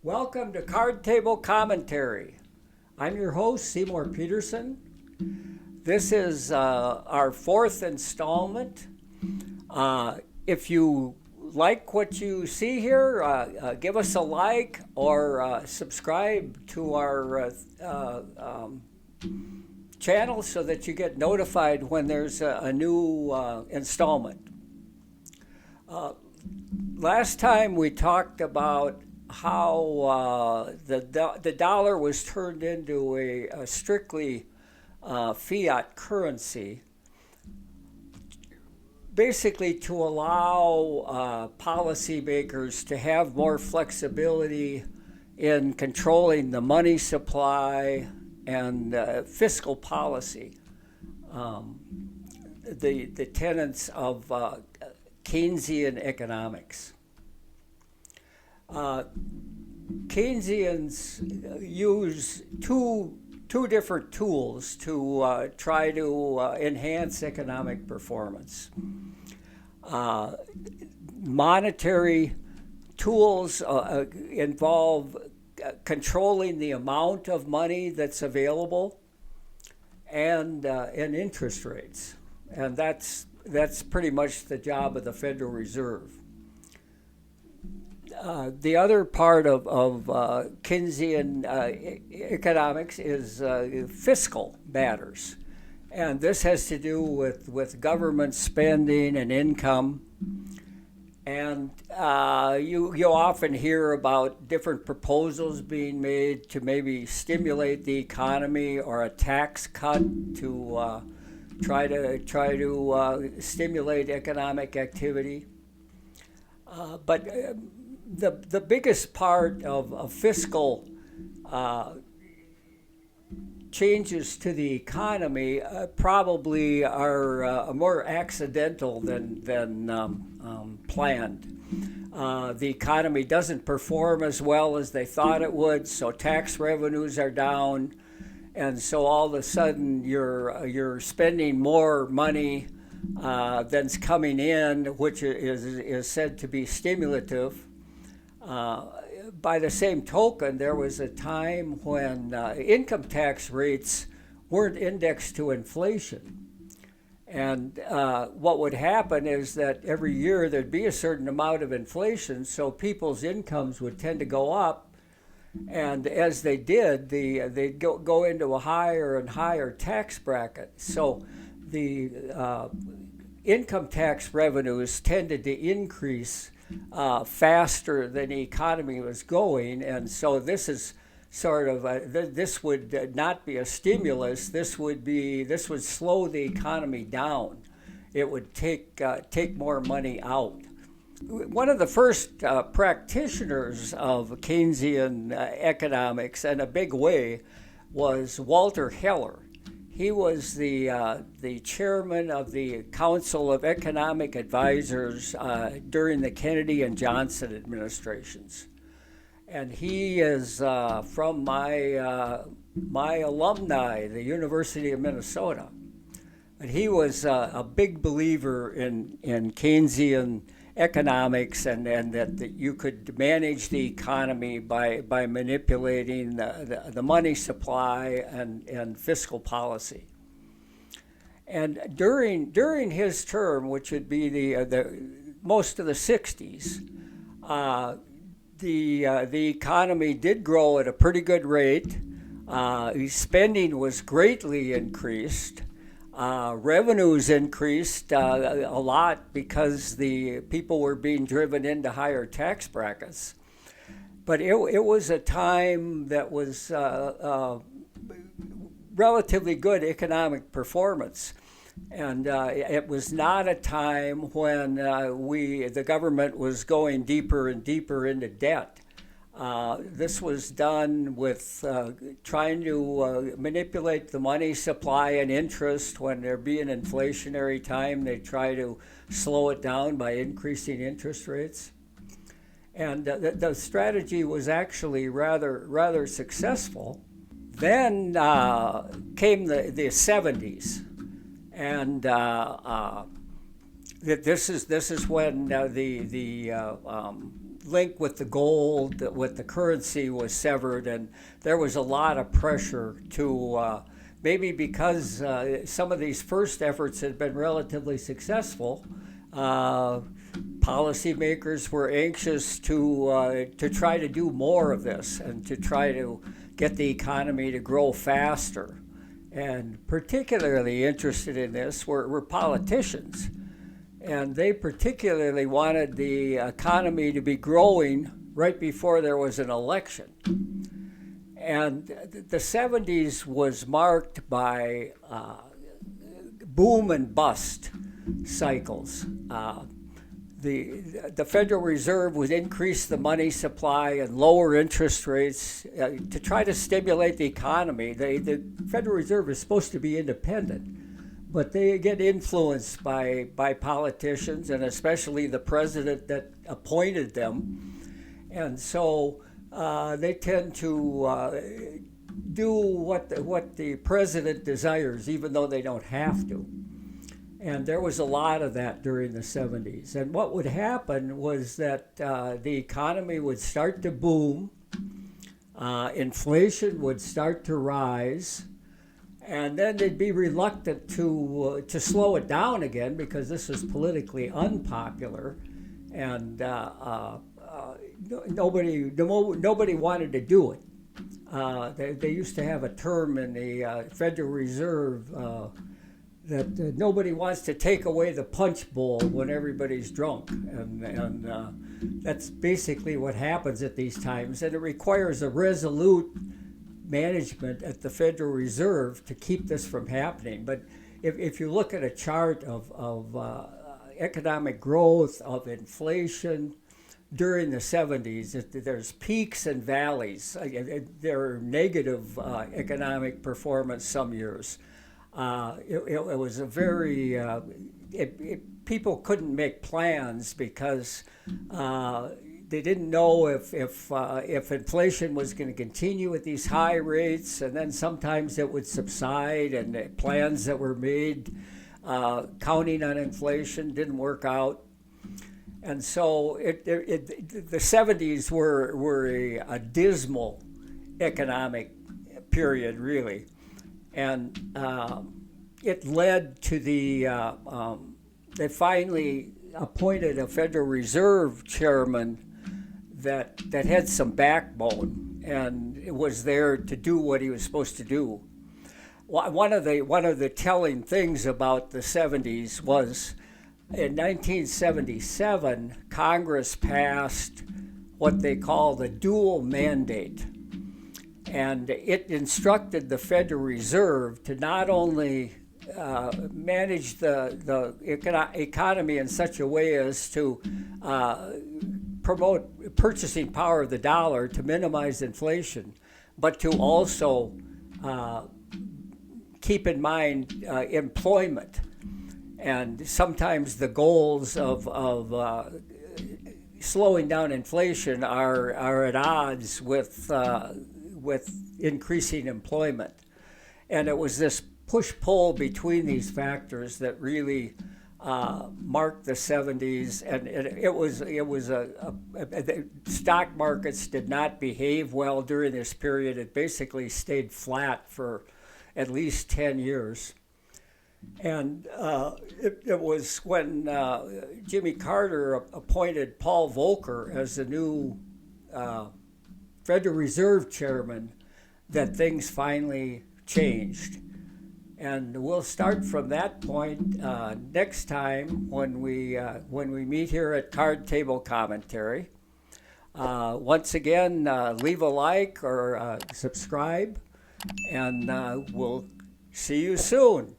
Welcome to Card Table Commentary. I'm your host, Seymour Peterson. This is our fourth installment. If you like what you see here, give us a like or subscribe to our channel so that you get notified when there's a new installment. Last time we talked about how the dollar was turned into a strictly fiat currency, basically to allow policymakers to have more flexibility in controlling the money supply and fiscal policy. The tenets of Keynesian economics. Keynesians use two different tools to try to enhance economic performance. Monetary tools involve controlling the amount of money that's available and interest rates, and that's pretty much the job of the Federal Reserve. The other part of Keynesian economics is fiscal matters. And this has to do with government spending and income. And you often hear about different proposals being made to maybe stimulate the economy or a tax cut to try to stimulate economic activity. But the biggest part of fiscal changes to the economy probably are more accidental than planned. The economy doesn't perform as well as they thought it would, so tax revenues are down, and so all of a sudden you're spending more money than's coming in, which is said to be stimulative. By the same token, there was a time when income tax rates weren't indexed to inflation. And what would happen is that every year there'd be a certain amount of inflation, so people's incomes would tend to go up. And as they did, they'd go into a higher and higher tax bracket. So the income tax revenues tended to increase faster than the economy was going, and so this is sort of this would not be a stimulus. This would slow the economy down. It would take more money out. One of the first practitioners of Keynesian economics in a big way was Walter Heller. He was the chairman of the Council of Economic Advisors during the Kennedy and Johnson administrations. And he is from my alumni, the University of Minnesota. And he was a big believer in Keynesian economics and that you could manage the economy by manipulating the money supply and fiscal policy. And during his term, which would be the most of the 60s, the economy did grow at a pretty good rate. Spending was greatly increased. Revenues increased a lot because the people were being driven into higher tax brackets. But it was a time that was relatively good economic performance. And it was not a time when the government was going deeper and deeper into debt. This was done with trying to manipulate the money supply and interest. When there be an inflationary time, they try to slow it down by increasing interest rates. And the strategy was actually rather successful. Then came the 70s, and this is when the link with the gold, with the currency was severed, and there was a lot of pressure to maybe because some of these first efforts had been relatively successful. Policymakers were anxious to try to do more of this and to try to get the economy to grow faster. And particularly interested in this were politicians. And they particularly wanted the economy to be growing right before there was an election. And the 70s was marked by boom and bust cycles. The Federal Reserve would increase the money supply and lower interest rates to try to stimulate the economy. The Federal Reserve is supposed to be independent, but they get influenced by politicians and especially the president that appointed them. And so they tend to do what the president desires, even though they don't have to. And there was a lot of that during the 70s. And what would happen was that the economy would start to boom, inflation would start to rise, and then they'd be reluctant to slow it down again because this was politically unpopular, and nobody wanted to do it. They used to have a term in the Federal Reserve that nobody wants to take away the punch bowl when everybody's drunk, and that's basically what happens at these times, and it requires a resolute management at the Federal Reserve to keep this from happening. But if you look at a chart of economic growth, of inflation during the 70s, there's peaks and valleys. There are negative economic performance some years. It was a very people couldn't make plans because they didn't know if inflation was going to continue at these high rates, and then sometimes it would subside, and the plans that were made counting on inflation didn't work out. And so the 70s were a dismal economic period, really. And it led to they finally appointed a Federal Reserve chairman that had some backbone and was there to do what he was supposed to do. One of the telling things about the 70s was in 1977, Congress passed what they call the dual mandate. And it instructed the Federal Reserve to not only manage the economy in such a way as to promote purchasing power of the dollar to minimize inflation, but to also keep in mind employment. And sometimes the goals of slowing down inflation are at odds with increasing employment. And it was this push-pull between these factors that really marked the 70s. And the stock markets did not behave well during this period. It basically stayed flat for at least 10 years. And it was when Jimmy Carter appointed Paul Volcker as the new Federal Reserve chairman that things finally changed. And we'll start from that point next time when we meet here at Card Table Commentary. Once again, leave a like or subscribe, and we'll see you soon.